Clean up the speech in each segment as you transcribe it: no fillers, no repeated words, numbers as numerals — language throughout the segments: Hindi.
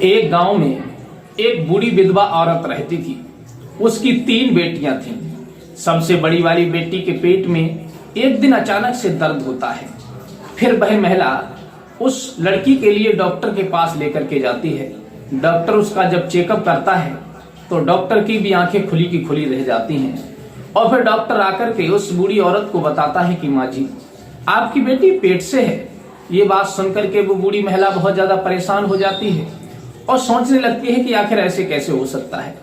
एक गांव में एक बूढ़ी विधवा औरत रहती थी। उसकी 3 बेटियां थीं। सबसे बड़ी वाली बेटी के पेट में एक दिन अचानक से दर्द होता है। फिर वह महिला उस लड़की के लिए डॉक्टर के पास लेकर के जाती है। डॉक्टर उसका जब चेकअप करता है तो डॉक्टर की भी आंखें खुली की खुली रह जाती हैं। और फिर डॉक्टर आकर के उस बूढ़ी औरत को बताता है कि माँ जी, आपकी बेटी पेट से है। ये बात सुनकर के वो बूढ़ी महिला बहुत ज्यादा परेशान हो जाती है और सोचने लगती है कि आखिर ऐसे कैसे हो सकता है।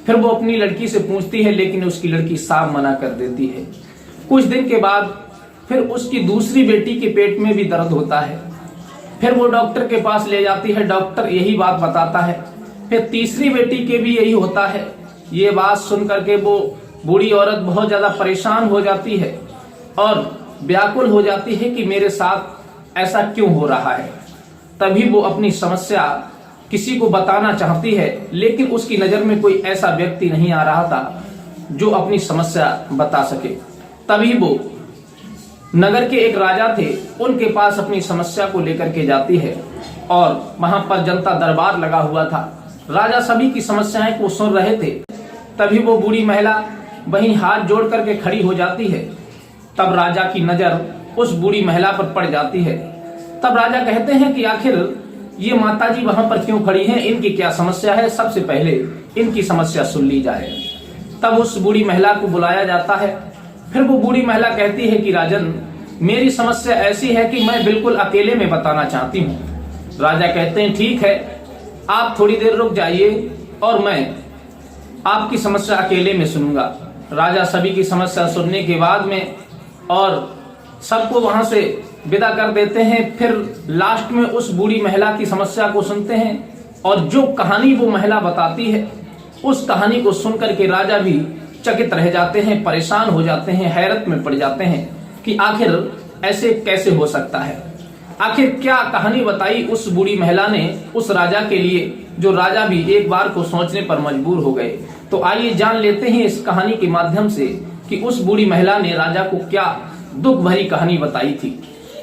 फिर वो अपनी लड़की से पूछती है, लेकिन उसकी लड़की साफ मना कर देती है। कुछ दिन के बाद फिर उसकी दूसरी बेटी के पेट में भी दर्द होता है। फिर वो डॉक्टर के पास ले जाती है। डॉक्टर यही बात बताता है। फिर तीसरी बेटी के भी यही होता है। ये बात सुन करके वो बूढ़ी औरत बहुत ज्यादा परेशान हो जाती है और व्याकुल हो जाती है कि मेरे साथ ऐसा क्यों हो रहा है। तभी वो अपनी समस्या किसी को बताना चाहती है, लेकिन उसकी नजर में कोई ऐसा व्यक्ति नहीं आ रहा था जो अपनी समस्या बता सके। तभी वो नगर के एक राजा थे, उनके पास अपनी समस्या को लेकर के जाती है और वहां पर जनता दरबार लगा हुआ था। राजा सभी की समस्याएं को सुन रहे थे। तभी वो बूढ़ी महिला वहीं हाथ जोड़ करके खड़ी हो जाती है। तब राजा की नजर उस बूढ़ी महिला पर पड़ जाती है। तब राजा कहते हैं कि आखिर ये माताजी वहां पर क्यों खड़ी हैं, इनकी क्या समस्या है, सबसे पहले इनकी समस्या सुन ली जाए। तब उस बूढ़ी महिला को बुलाया जाता है। फिर वो बूढ़ी महिला कहती है कि राजन, मेरी समस्या ऐसी है कि मैं बिल्कुल अकेले में बताना चाहती हूँ। राजा कहते हैं ठीक है, आप थोड़ी देर रुक जाइए और मैं आपकी समस्या अकेले में सुनूंगा। राजा सभी की समस्या सुनने के बाद में और सबको वहां से विदा कर देते हैं। फिर लास्ट में उस बूढ़ी महिला की समस्या को सुनते हैं और जो कहानी वो महिला बताती है उस कहानी को सुनकर के राजा भी चकित रह जाते हैं, परेशान हो जाते हैं, हैरत में पड़ जाते हैं कि आखिर ऐसे कैसे हो सकता है। आखिर क्या कहानी बताई उस बूढ़ी महिला ने उस राजा के लिए, जो राजा भी एक बार को सोचने पर मजबूर हो गए। तो आइए जान लेते हैं इस कहानी के माध्यम से कि उस बूढ़ी महिला ने राजा को क्या दुख भरी कहानी बताई थी।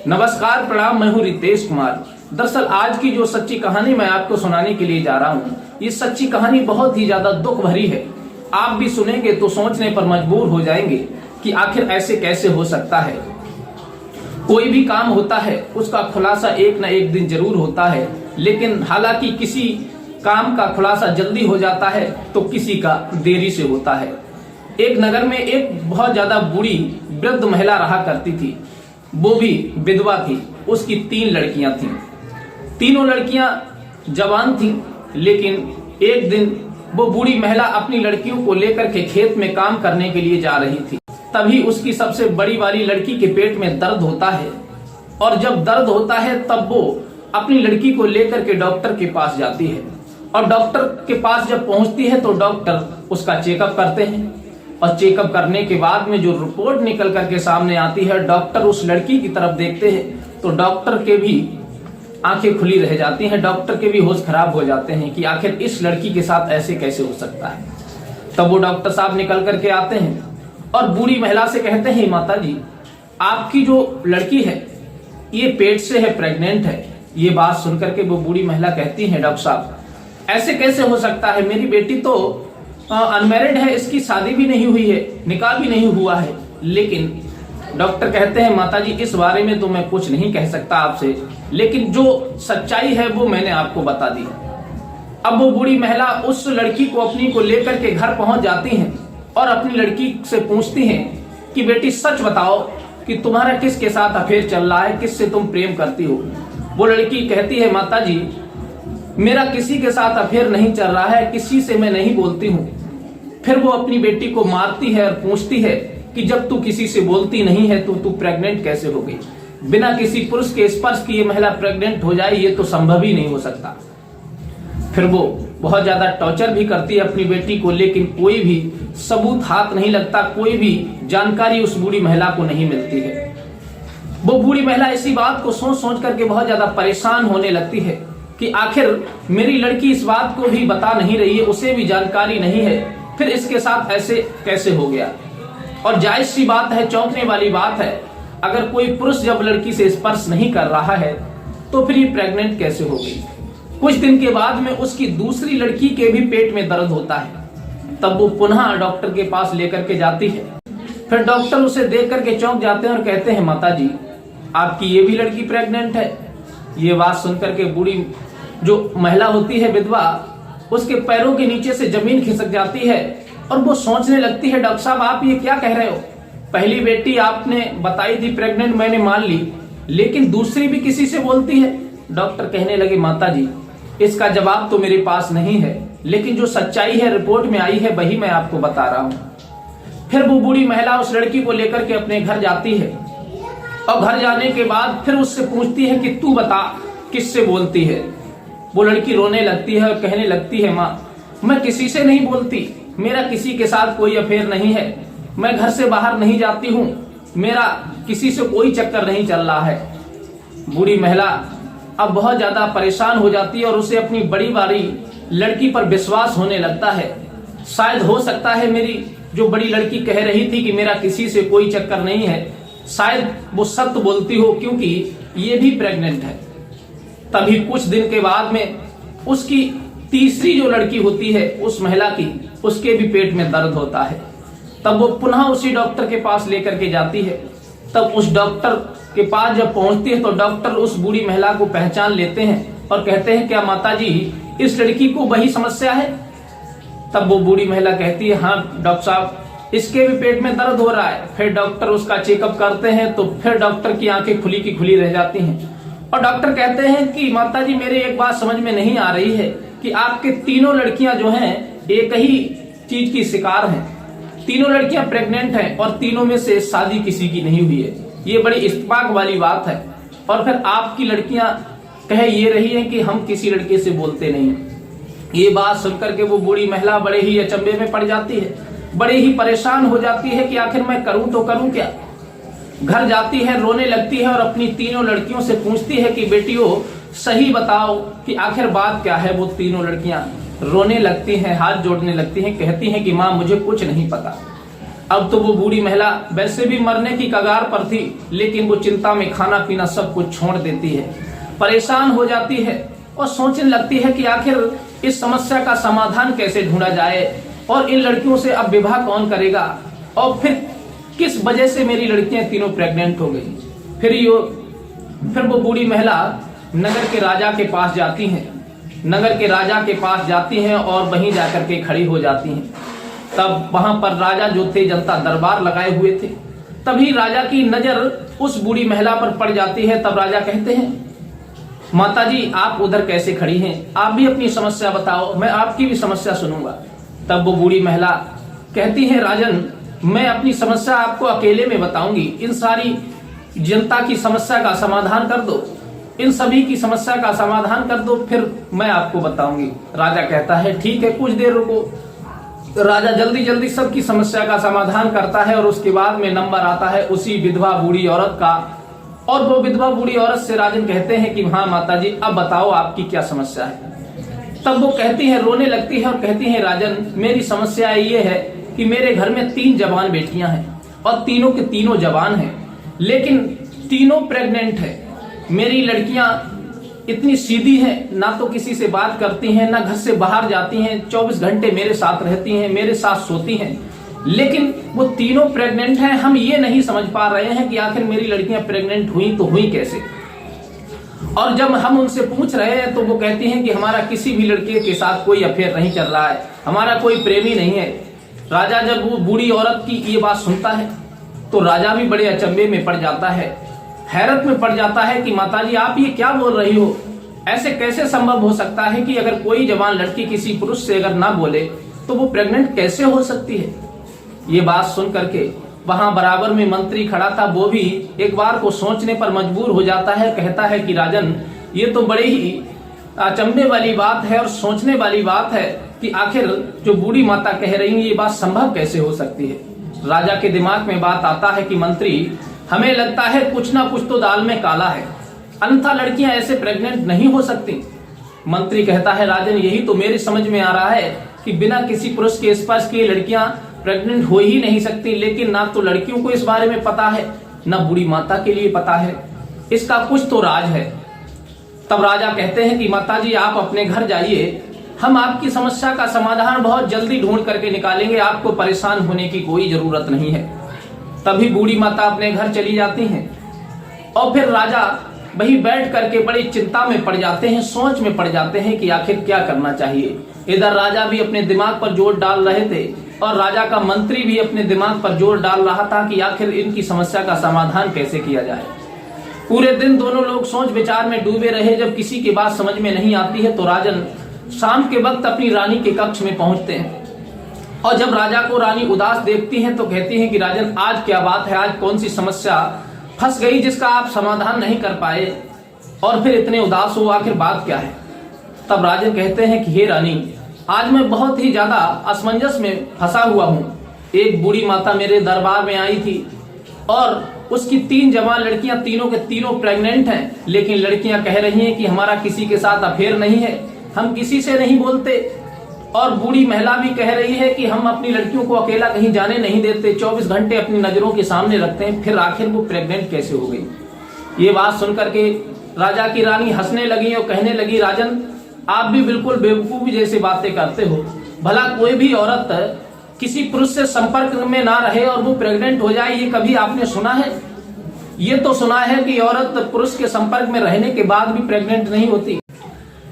नमस्कार, प्रणाम, मैं हूँ रितेश कुमार। दरअसल आज की जो सच्ची कहानी मैं आपको सुनाने के लिए जा रहा हूँ, ये सच्ची कहानी बहुत ही ज्यादा दुख भरी है। आप भी सुनेंगे तो सोचने पर मजबूर हो जाएंगे कि आखिर ऐसे कैसे हो सकता है। कोई भी काम होता है उसका खुलासा एक न एक दिन जरूर होता है, लेकिन हालांकि किसी काम का खुलासा जल्दी हो जाता है तो किसी का देरी से होता है। एक नगर में एक बहुत ज्यादा बूढ़ी वृद्ध महिला रहा करती थी। वो भी विधवा थी। उसकी 3 लड़कियां थीं। तीनों लड़कियां जवान थीं, लेकिन एक दिन वो बूढ़ी महिला अपनी लड़कियों को लेकर के खेत में काम करने के लिए जा रही थी। तभी उसकी सबसे बड़ी वाली लड़की के पेट में दर्द होता है और जब दर्द होता है तब वो अपनी लड़की को लेकर के डॉक्टर के पास जाती है। और डॉक्टर के पास जब पहुंचती है तो डॉक्टर उसका चेकअप करते हैं और चेकअप करने के बाद में जो रिपोर्ट निकल करके सामने आती है, डॉक्टर उस लड़की की तरफ देखते हैं तो डॉक्टर के भी आंखें खुली रह जाती हैं। डॉक्टर के भी होश खराब हो जाते हैं कि आखिर इस लड़की के साथ ऐसे कैसे हो सकता है। तब वो डॉक्टर साहब निकल करके आते हैं और बूढ़ी महिला से कहते हैं, माता जी, आपकी जो लड़की है ये पेट से है, प्रेग्नेंट है। ये बात सुनकर के वो बूढ़ी महिला कहती है, डॉक्टर साहब ऐसे कैसे हो सकता है, मेरी बेटी तो अनमैरिड है, इसकी शादी भी नहीं हुई है, निकाह भी नहीं हुआ है। लेकिन डॉक्टर कहते हैं, माताजी इस बारे में तो मैं कुछ नहीं कह सकता आपसे, लेकिन जो सच्चाई है वो मैंने आपको बता दी। अब वो बूढ़ी महिला उस लड़की को अपनी को लेकर के घर पहुंच जाती हैं और अपनी लड़की से पूछती हैं कि बेटी सच बताओ कि तुम्हारा किसके साथ अफेयर चल रहा है, किससे तुम प्रेम करती हो। वो लड़की कहती है, माताजी मेरा किसी के साथ अफेयर नहीं चल रहा है, किसी से मैं नहीं बोलती हूँ। फिर वो अपनी बेटी को मारती है और पूछती है कि जब तू किसी से बोलती नहीं है तो तू प्रेग्नेंट कैसे हो गई। बिना किसी पुरुष के स्पर्श की ये महिला प्रेग्नेंट हो जाए, ये तो संभव ही नहीं हो सकता। फिर वो बहुत ज्यादा टॉर्चर भी करती है अपनी बेटी को, लेकिन कोई भी सबूत हाथ नहीं लगता, कोई भी जानकारी उस बूढ़ी महिला को नहीं मिलती है। वो बूढ़ी महिला इसी बात को सोच सोच करके बहुत ज्यादा परेशान होने लगती है कि आखिर मेरी लड़की इस बात को भी बता नहीं रही है, उसे भी जानकारी नहीं है, फिर इसके साथ ऐसे कैसे हो गया। और जायज सी बात है, चौंकने वाली बात है, अगर कोई पुरुष जब लड़की से स्पर्श नहीं कर रहा है तो फिर ये प्रेग्नेंट कैसे हो गई। कुछ दिन के बाद में उसकी दूसरी लड़की के भी पेट में दर्द होता है। तब वो पुनः डॉक्टर के पास लेकर के जाती है। फिर डॉक्टर उसे देख करके चौंक जाते हैं और कहते हैं, माता जी आपकी ये भी लड़की प्रेग्नेंट है। ये बात सुनकर के बूढ़ी जो महिला होती है, विधवा, उसके पैरों के नीचे से जमीन खिसक जाती है और वो सोचने लगती है, डॉक्टर साहब आप ये क्या कह रहे हो? पहली बेटी आपने बताई थी प्रेग्नेंट, मैंने मान ली, लेकिन दूसरी भी किसी से बोलती है। डॉक्टर कहने लगे, माता जी इसका जवाब तो मेरे पास नहीं है, लेकिन जो सच्चाई है रिपोर्ट में आई है वही मैं आपको बता रहा हूँ। फिर वो बूढ़ी महिला उस लड़की को लेकर के अपने घर जाती है और घर जाने के बाद फिर उससे पूछती है कि तू बता किससे बोलती है। वो लड़की रोने लगती है और कहने लगती है, माँ मैं किसी से नहीं बोलती, मेरा किसी के साथ कोई अफेयर नहीं है, मैं घर से बाहर नहीं जाती हूँ, मेरा किसी से कोई चक्कर नहीं चल रहा है। बूढ़ी महिला अब बहुत ज्यादा परेशान हो जाती है और उसे अपनी बड़ी वाली लड़की पर विश्वास होने लगता है। शायद हो सकता है मेरी जो बड़ी लड़की कह रही थी कि मेरा किसी से कोई चक्कर नहीं है, शायद वो सत्य बोलती हो, क्योंकि ये भी प्रेग्नेंट है। तभी कुछ दिन के बाद में उसकी तीसरी जो लड़की होती है उस महिला की, उसके भी पेट में दर्द होता है। तब वो पुनः उसी डॉक्टर के पास लेकर के जाती है। तब उस डॉक्टर के पास जब पहुंचती है तो डॉक्टर उस बूढ़ी महिला को पहचान लेते हैं और कहते हैं, क्या माता जी इस लड़की को वही समस्या है? तब वो बूढ़ी महिला कहती है, हाँ डॉक्टर साहब इसके भी पेट में दर्द हो रहा है। फिर डॉक्टर उसका चेकअप करते हैं तो फिर डॉक्टर की आंखें खुली की खुली रह जाती हैं और डॉक्टर कहते हैं कि माता जी मेरे एक बात समझ में नहीं आ रही है कि आपके तीनों लड़कियां जो हैं एक ही चीज की शिकार हैं। तीनों लड़कियां प्रेग्नेंट हैं और तीनों में से शादी किसी की नहीं हुई है। ये बड़ी इत्तेफाक वाली बात है। और फिर आपकी लड़कियां कह ये रही हैं कि हम किसी लड़के से बोलते नहीं हैं। ये बात सुनकर के वो बूढ़ी महिला बड़े ही अचंभे में पड़ जाती है, बड़े ही परेशान हो जाती है कि आखिर मैं करूं तो करूं क्या। घर जाती है, रोने लगती है और अपनी तीनों लड़कियों से पूछती है कि बेटियों सही बताओ कि आखिर बात क्या है। वो तीनों लड़कियां रोने लगती हैं, हाथ जोड़ने लगती हैं, कहती हैं कि माँ मुझे कुछ नहीं पता। अब तो वो बूढ़ी महिला वैसे भी मरने की कगार पर थी, लेकिन वो चिंता में खाना पीना सब कुछ छोड़ देती है, परेशान हो जाती है और सोचने लगती है कि आखिर इस समस्या का समाधान कैसे ढूंढा जाए और इन लड़कियों से अब विवाह कौन करेगा और फिर किस वजह से मेरी लड़कियां तीनों प्रेग्नेंट हो गई। फिर वो बूढ़ी महिला नगर के राजा के पास जाती हैं, नगर के राजा के पास जाती हैं और वहीं जाकर के खड़ी हो जाती हैं। तब वहां पर राजा जो थे जनता दरबार लगाए हुए थे। तभी राजा की नजर उस बूढ़ी महिला पर पड़ जाती है। तब राजा कहते हैं, माता जी आप उधर कैसे खड़ी हैं, आप भी अपनी समस्या बताओ, मैं आपकी भी समस्या सुनूंगा। तब वो बूढ़ी महिला कहती है, राजन मैं अपनी समस्या आपको अकेले में बताऊंगी, इन सारी जनता की समस्या का समाधान कर दो, इन सभी की समस्या का समाधान कर दो, फिर मैं आपको बताऊंगी। राजा कहता है ठीक है कुछ देर रुको। राजा जल्दी जल्दी सबकी समस्या का समाधान करता है और उसके बाद में नंबर आता है उसी विधवा बूढ़ी औरत का। और वो विधवा बूढ़ी औरत से राजन कहते हैं कि हाँ माता जी अब बताओ आपकी क्या समस्या है। तब वो कहती है, रोने लगती है और कहती है, राजन मेरी समस्या ये है कि मेरे घर में 3 जवान बेटियां हैं और तीनों के तीनों जवान हैं, लेकिन तीनों प्रेग्नेंट है। मेरी लड़कियां इतनी सीधी हैं, ना तो किसी से बात करती हैं, ना घर से बाहर जाती हैं, 24 घंटे मेरे साथ रहती हैं, मेरे साथ सोती हैं, लेकिन वो तीनों प्रेग्नेंट हैं। हम ये नहीं समझ पा रहे हैं कि आखिर मेरी लड़कियां प्रेग्नेंट हुई तो हुई कैसे। और जब हम उनसे पूछ रहे हैं तो वो कहती हैं कि हमारा किसी भी लड़के के साथ कोई अफेयर नहीं चल रहा है, हमारा कोई प्रेमी नहीं है। राजा जब वो बूढ़ी औरत की ये बात सुनता है तो राजा भी बड़े अचंभे में पड़ जाता है, हैरत में पड़ जाता है कि माताजी आप ये क्या बोल रही हो, ऐसे कैसे संभव हो सकता है कि अगर कोई जवान लड़की किसी पुरुष से अगर ना बोले तो वो प्रेग्नेंट कैसे हो सकती है। ये बात सुन करके वहां बराबर में मंत्री खड़ा था, वो भी एक बार को सोचने पर मजबूर हो जाता है। कहता है कि राजन ये तो बड़े ही अचंभे वाली बात है और सोचने वाली बात है कि आखिर जो बूढ़ी माता कह रही है ये बात संभव कैसे हो सकती है। राजा के दिमाग में बात आता है कि मंत्री हमें लगता है कुछ ना कुछ तो दाल में काला है, अन्यथा लड़कियां ऐसे प्रेग्नेंट नहीं हो सकती। मंत्री कहता है, राजन यही तो मेरी समझ में आ रहा है कि बिना किसी पुरुष के स्पर्श के लड़कियां प्रेग्नेंट हो ही नहीं सकती, लेकिन ना तो लड़कियों को इस बारे में पता है, ना बूढ़ी माता के लिए पता है, इसका कुछ तो राज है। तब राजा कहते हैं कि माताजी आप अपने घर जाइए, हम आपकी समस्या का समाधान बहुत जल्दी ढूंढ करके निकालेंगे, आपको परेशान होने की कोई जरूरत नहीं है। तभी बूढ़ी माता अपने घर चली जाती हैं और फिर राजा वही बैठ करके बड़ी चिंता में पड़ जाते हैं, सोच में पड़ जाते हैं कि आखिर क्या करना चाहिए। इधर राजा भी अपने दिमाग पर जोर डाल रहे थे और राजा का मंत्री भी अपने दिमाग पर जोर डाल रहा था कि आखिर इनकी समस्या का समाधान कैसे किया जाए। पूरे दिन दोनों लोग सोच विचार में डूबे रहे। जब किसी की बात समझ में नहीं आती है तो राजन शाम के वक्त अपनी रानी के कक्ष में पहुंचते हैं और जब राजा को रानी उदास देखती हैं तो कहती हैं कि राजन आज क्या बात है, आज कौन सी समस्या फंस गई जिसका आप समाधान नहीं कर पाए और फिर इतने उदास हो, आखिर बात क्या है। तब राजन कहते हैं कि हे रानी, आज मैं बहुत ही ज्यादा असमंजस में फंसा हुआ हूँ। एक बूढ़ी माता मेरे दरबार में आई थी और उसकी 3 जवान लड़कियां, तीनों के तीनों प्रेग्नेंट हैं, लेकिन लड़कियां कह रही हैं कि हमारा किसी के साथ अफेयर नहीं है, हम किसी से नहीं बोलते। और बूढ़ी महिला भी कह रही है कि हम अपनी लड़कियों को अकेला कहीं जाने नहीं देते, 24 घंटे अपनी नजरों के सामने रखते हैं। फिर आखिर वो प्रेग्नेंट कैसे हो गई? ये बात सुनकर के राजा की रानी हंसने लगी और कहने लगी, राजन आप भी बिल्कुल बेवकूफी जैसी बातें करते हो। भला कोई भी औरत किसी पुरुष से संपर्क में ना रहे और वो प्रेग्नेंट हो जाए, ये कभी आपने सुना है? ये तो सुना है कि औरत पुरुष के संपर्क में रहने के बाद भी प्रेग्नेंट नहीं होती,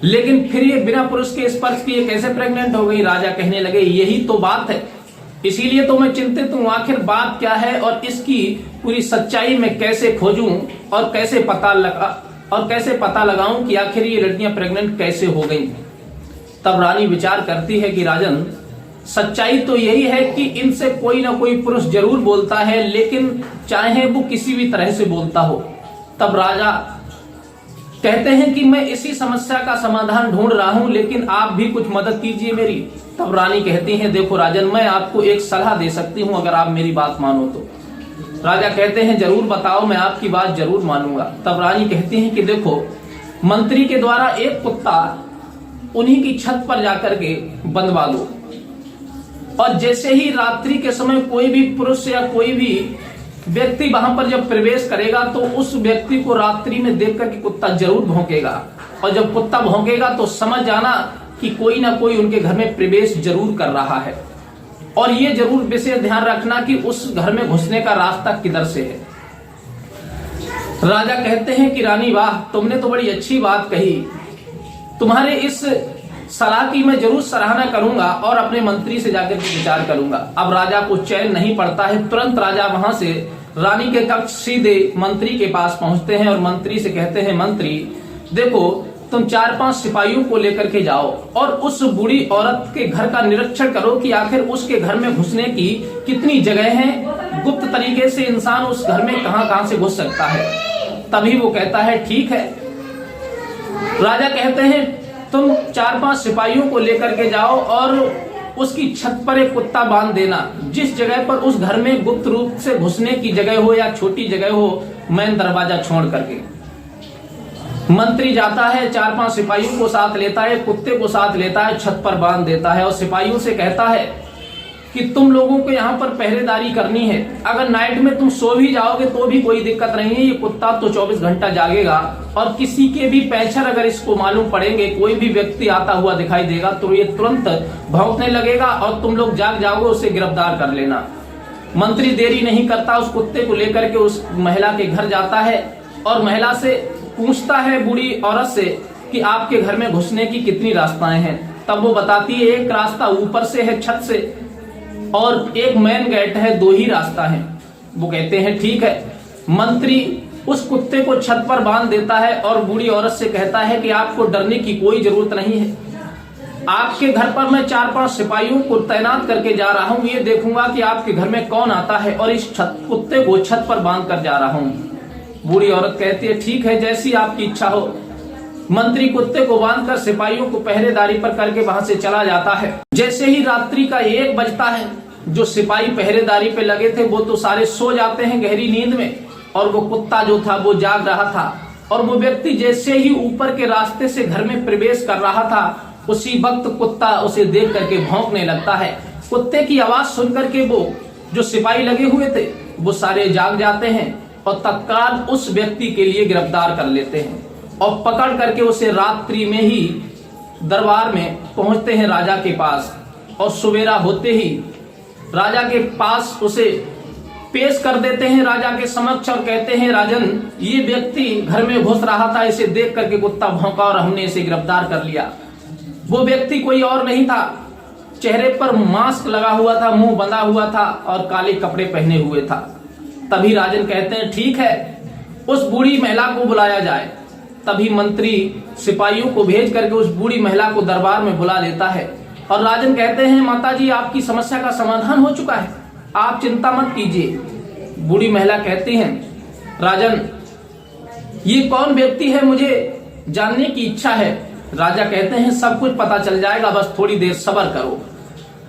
लेकिन फिर ये बिना पुरुष के स्पर्श किए कैसे प्रेग्नेंट हो गई? राजा कहने लगे, यही तो बात है, इसीलिए तो मैं चिंतित हूँ, आखिर बात क्या है और इसकी पूरी सच्चाई में कैसे खोजूं और कैसे पता लगाऊं कि आखिर ये लड़कियां प्रेग्नेंट कैसे हो गई। तब रानी विचार करती है कि राजन सच्चाई तो यही है कि इनसे कोई ना कोई पुरुष जरूर बोलता है, लेकिन चाहे वो किसी भी तरह से बोलता हो। तब राजा कहते हैं कि मैं इसी समस्या का समाधान ढूंढ रहा हूं, लेकिन आप भी कुछ मदद कीजिए मेरी। तब रानी कहती हैं, देखो राजन, मैं आपको एक सलाह दे सकती हूं अगर आप मेरी बात मानो तो। राजा कहते हैं, जरूर बताओ, मैं आपकी बात जरूर मानूंगा। तब रानी कहती हैं कि देखो, मंत्री के द्वारा एक कुत्ता उन्हीं की छत पर जाकर के बंधवा दो और जैसे ही रात्रि के समय कोई भी पुरुष या कोई भी व्यक्ति वहां पर जब प्रवेश करेगा तो उस व्यक्ति को रात्रि में देख करके कुत्ता जरूर भौंकेगा और जब कुत्ता भौंकेगा तो समझ जाना कि कोई ना कोई उनके घर में प्रवेश जरूर कर रहा है और ये जरूर विशेष ध्यान रखना कि उस घर में घुसने का रास्ता किधर से है। राजा कहते हैं कि रानी वाह, तुमने तो बड़ी अच्छी बात कही, तुम्हारे इस सलाह की मैं जरूर सराहना करूंगा और अपने मंत्री से जाकर के विचार करूंगा। अब राजा को चैन नहीं पड़ता है, तुरंत राजा वहां से रानी के कक्ष सीधे मंत्री के पास पहुंचते हैं और मंत्री से कहते हैं, मंत्री देखो, तुम 4-5 सिपाहियों को लेकर के जाओ और उस बूढ़ी औरत के घर का निरीक्षण करो कि आखिर उसके घर में घुसने की कितनी जगह है, गुप्त तरीके से इंसान उस घर में कहां से घुस सकता है। तभी वो कहता है, ठीक है। राजा कहते हैं, तुम 4-5 सिपाहियों को लेकर के जाओ और उसकी छत पर एक कुत्ता बांध देना, जिस जगह पर उस घर में गुप्त रूप से घुसने की जगह हो या छोटी जगह हो, मेन दरवाजा छोड़ करके। मंत्री जाता है, 4-5 सिपाहियों को साथ लेता है, कुत्ते को साथ लेता है, छत पर बांध देता है और सिपाहियों से कहता है कि तुम लोगों को यहाँ पर पहरेदारी करनी है, अगर नाइट में तुम सो भी जाओगे तो भी कोई दिक्कत नहीं है, ये कुत्ता तो 24 घंटा जागेगा और किसी के भी पैंचर अगर इसको मालूम पड़ेंगे, कोई भी व्यक्ति आता हुआ दिखाई देगा तो ये तुरंत भौंकने लगेगा और तुम लोग जाग जाओगे, उसे गिरफ्तार कर लेना। मंत्री देरी नहीं करता, उस कुत्ते को लेकर के उस महिला के घर जाता है और महिला से पूछता है, बूढ़ी औरत से, कि आपके घर में घुसने की कितनी रास्ताएं हैं। तब वो बताती है, एक रास्ता ऊपर से है छत से और एक मेन गेट है, 2 ही रास्ता है। वो कहते हैं ठीक है। मंत्री उस कुत्ते को छत पर बांध देता है और बूढ़ी औरत से कहता है कि आपको डरने की कोई जरूरत नहीं है, आपके घर पर मैं 4-5 सिपाहियों को तैनात करके जा रहा हूँ, ये देखूंगा कि आपके घर में कौन आता है और इस कुत्ते को छत पर बांध कर जा रहा हूँ। बूढ़ी औरत कहती है, ठीक है, जैसी आपकी इच्छा हो। मंत्री कुत्ते को बांधकर सिपाहियों को पहरेदारी पर करके वहां से चला जाता है। जैसे ही रात्रि का 1 बजता है, जो सिपाही पहरेदारी पे लगे थे वो तो सारे सो जाते हैं गहरी नींद में और वो कुत्ता जो था वो जाग रहा था और वो व्यक्ति जैसे ही ऊपर के रास्ते से घर में प्रवेश कर रहा था, उसी वक्त कुत्ता उसे देख करके भौंकने लगता है। कुत्ते की आवाज सुन करके वो जो सिपाही लगे हुए थे वो सारे जाग जाते हैं और तत्काल उस व्यक्ति के लिए गिरफ्तार कर लेते हैं और पकड़ करके उसे रात्रि में ही दरबार में पहुंचते हैं राजा के पास। और सवेरा होते ही राजा के पास उसे पेश कर देते हैं राजा के समक्ष और कहते हैं, राजन, ये व्यक्ति घर में घुस रहा था, इसे देख करके कुत्ता भौंका और हमने इसे गिरफ्तार कर लिया। वो व्यक्ति कोई और नहीं था, चेहरे पर मास्क लगा हुआ था, मुंह बंधा हुआ था और काले कपड़े पहने हुए था। तभी राजन कहते हैं, ठीक है, उस बूढ़ी महिला को बुलाया जाए। तभी मंत्री सिपाहियों को भेज करके उस बूढ़ी महिला को दरबार में बुला लेता है और राजन कहते हैं, माताजी, आपकी समस्या का समाधान हो चुका है, आप चिंता मत कीजिए। बूढ़ी महिला कहती हैं, राजन, ये कौन व्यक्ति है, मुझे जानने की इच्छा है। राजा कहते हैं, सब कुछ पता चल जाएगा, बस थोड़ी देर सब्र करो।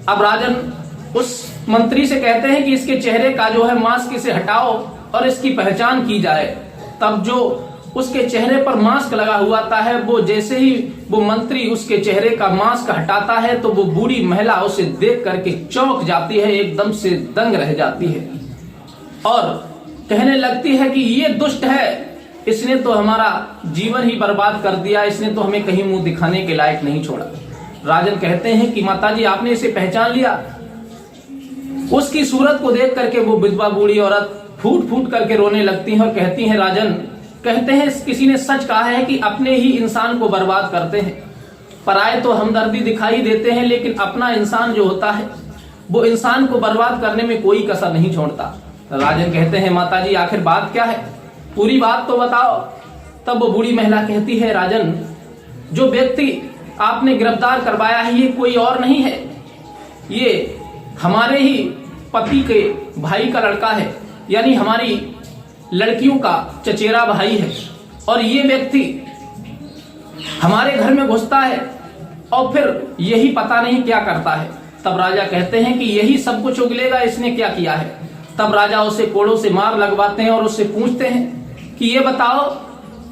अब राजन उस मंत्री से कहते हैं कि इसके चेहरे का जो है मास्क इसे हटाओ और इसकी पहचान की जाए। तब जो उसके चेहरे पर मास्क लगा हुआ था है, वो जैसे ही वो मंत्री उसके चेहरे का मास्क हटाता है तो वो बूढ़ी महिला उसे देख करके चौंक जाती है, एकदम से दंग रह जाती है और कहने लगती है कि ये दुष्ट है, इसने तो हमारा जीवन ही बर्बाद कर दिया, इसने तो हमें कहीं मुंह दिखाने के लायक नहीं छोड़ा। राजन कहते हैं कि माताजी, आपने इसे पहचान लिया। उसकी सूरत को देख करके वो विधवा बूढ़ी औरत फूट फूट करके रोने लगती है और कहती है, राजन, कहते हैं, किसी ने सच कहा है कि अपने ही इंसान को बर्बाद करते हैं। पराये तो हमदर्दी दिखाई देते हैं, लेकिन अपना इंसान जो होता है वो इंसान को बर्बाद करने में कोई कसर नहीं छोड़ता। राजन कहते हैं, माताजी, आखिर बात क्या है, पूरी बात तो बताओ। तब वो बूढ़ी महिला कहती है, राजन, जो व्यक्ति आपने गिरफ्तार करवाया है ये कोई और नहीं है, ये हमारे ही पति के भाई का लड़का है, यानी हमारी लड़कियों का चचेरा भाई है। और ये व्यक्ति हमारे घर में घुसता है और फिर यही पता नहीं क्या करता है। तब राजा कहते हैं कि यही सब कुछ उगलेगा, इसने क्या किया है। तब राजा उसे कोड़ों से मार लगवाते हैं और उससे पूछते हैं कि ये बताओ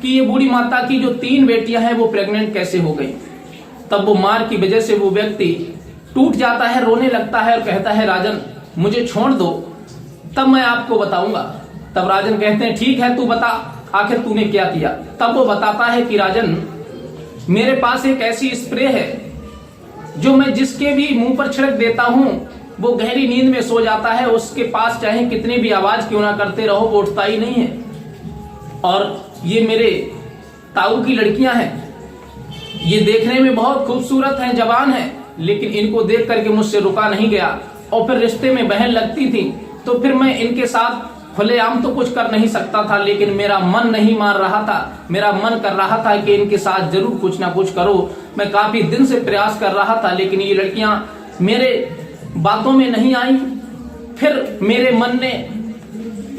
कि ये बूढ़ी माता की जो 3 बेटियां हैं वो प्रेग्नेंट कैसे हो गई। तब वो मार की वजह से वो व्यक्ति टूट जाता है, रोने लगता है और कहता है, राजन, मुझे छोड़ दो, तब मैं आपको बताऊंगा। तब राजन कहते हैं, ठीक है, तू बता, आखिर तूने क्या किया। तब वो बताता है कि राजन, मेरे पास एक ऐसी स्प्रे है जो मैं जिसके भी मुंह पर छिड़क देता हूं वो गहरी नींद में सो जाता है, उसके पास चाहे कितनी भी आवाज क्यों ना करते रहो वो उठता ही नहीं है। और ये मेरे ताऊ की लड़कियां हैं, ये देखने में बहुत खूबसूरत हैं, जवान हैं, लेकिन इनको देख करके मुझसे रुका नहीं गया और फिर रिश्ते में बहन लगती थी तो फिर मैं इनके साथ खुलेआम तो कुछ कर नहीं सकता था, लेकिन मेरा मन नहीं मान रहा था, मेरा मन कर रहा था कि इनके साथ जरूर कुछ ना कुछ करो। मैं काफी दिन से प्रयास कर रहा था, लेकिन ये लड़कियां मेरे बातों में नहीं आई। फिर मेरे मन ने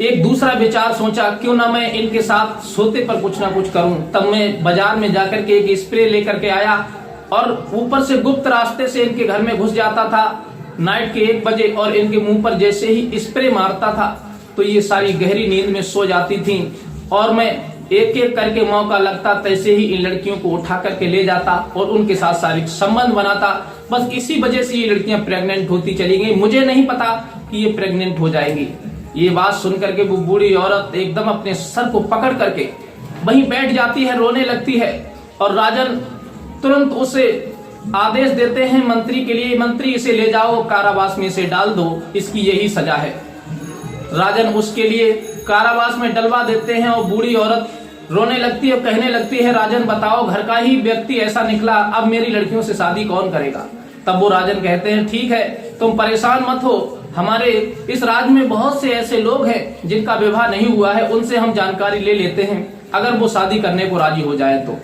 एक दूसरा विचार सोचा, क्यों ना मैं इनके साथ सोते पर कुछ ना कुछ करूं। तब मैं बाजार में जाकर के एक स्प्रे लेकर के आया और ऊपर से गुप्त रास्ते से इनके घर में घुस जाता था नाइट के 1 बजे और इनके मुंह पर जैसे ही स्प्रे मारता था तो ये सारी गहरी नींद में सो जाती थी और मैं एक एक करके मौका लगता तैसे ही इन लड़कियों को उठा करके ले जाता और उनके साथ शारीरिक संबंध बनाता। बस इसी वजह से ये लड़कियां प्रेग्नेंट होती चली गई, मुझे नहीं पता कि ये प्रेग्नेंट हो जाएंगी। ये बात सुन करके वो बूढ़ी औरत एकदम अपने सर को पकड़ करके वहीं बैठ जाती है, रोने लगती है और राजन तुरंत उसे आदेश देते हैं मंत्री के लिए, मंत्री इसे ले जाओ कारावास में इसे डाल दो, इसकी यही सजा है। राजन उसके लिए कारावास में डलवा देते हैं और बूढ़ी औरत रोने लगती है, कहने लगती है, राजन बताओ, घर का ही व्यक्ति ऐसा निकला, अब मेरी लड़कियों से शादी कौन करेगा। तब वो राजन कहते हैं, ठीक है, तुम परेशान मत हो, हमारे इस राज्य में बहुत से ऐसे लोग हैं जिनका विवाह नहीं हुआ है, उनसे हम जानकारी ले लेते हैं, अगर वो शादी करने को राजी हो जाए तो।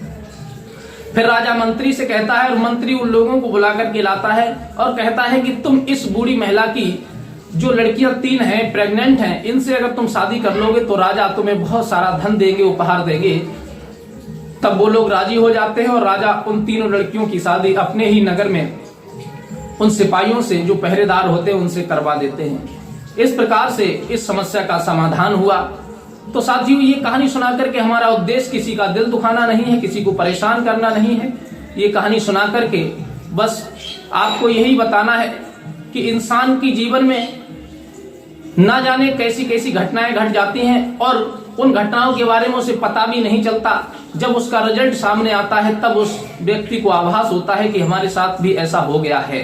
फिर राजा मंत्री से कहता है और मंत्री उन लोगों को बुला करके लाता है और कहता है कि तुम इस बूढ़ी महिला की जो लड़कियां 3 हैं, प्रेग्नेंट हैं, इनसे अगर तुम शादी कर लोगे तो राजा तुम्हें बहुत सारा धन देंगे, उपहार देंगे। तब वो लोग राजी हो जाते हैं और राजा उन 3 लड़कियों की शादी अपने ही नगर में उन सिपाहियों से जो पहरेदार होते हैं उनसे करवा देते हैं। इस प्रकार से इस समस्या का समाधान हुआ। तो साथियों, ये कहानी सुना करके हमारा उद्देश्य किसी का दिल दुखाना नहीं है, किसी को परेशान करना नहीं है। ये कहानी सुना करके बस आपको यही बताना है कि इंसान की जीवन में ना जाने कैसी कैसी घटनाएं घट जाती हैं और उन घटनाओं के बारे में उसे पता भी नहीं चलता। जब उसका रिजल्ट सामने आता है तब उस व्यक्ति को आभास होता है कि हमारे साथ भी ऐसा हो गया है।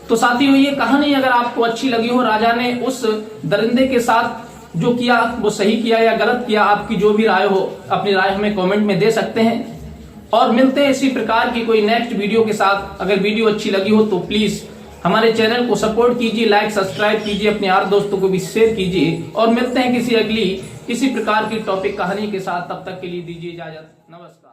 तो साथियों, ये कहानी अगर आपको अच्छी लगी हो, राजा ने उस दरिंदे के साथ जो किया वो सही किया या गलत किया, आपकी जो भी राय हो अपनी राय हमें कमेंट में दे सकते हैं। और मिलते हैं इसी प्रकार की कोई नेक्स्ट वीडियो के साथ। अगर वीडियो अच्छी लगी हो तो प्लीज हमारे चैनल को सपोर्ट कीजिए, लाइक सब्सक्राइब कीजिए, अपने यार दोस्तों को भी शेयर कीजिए। और मिलते हैं किसी प्रकार की टॉपिक कहानी के साथ। तब तक के लिए दीजिए इजाजत। नमस्कार।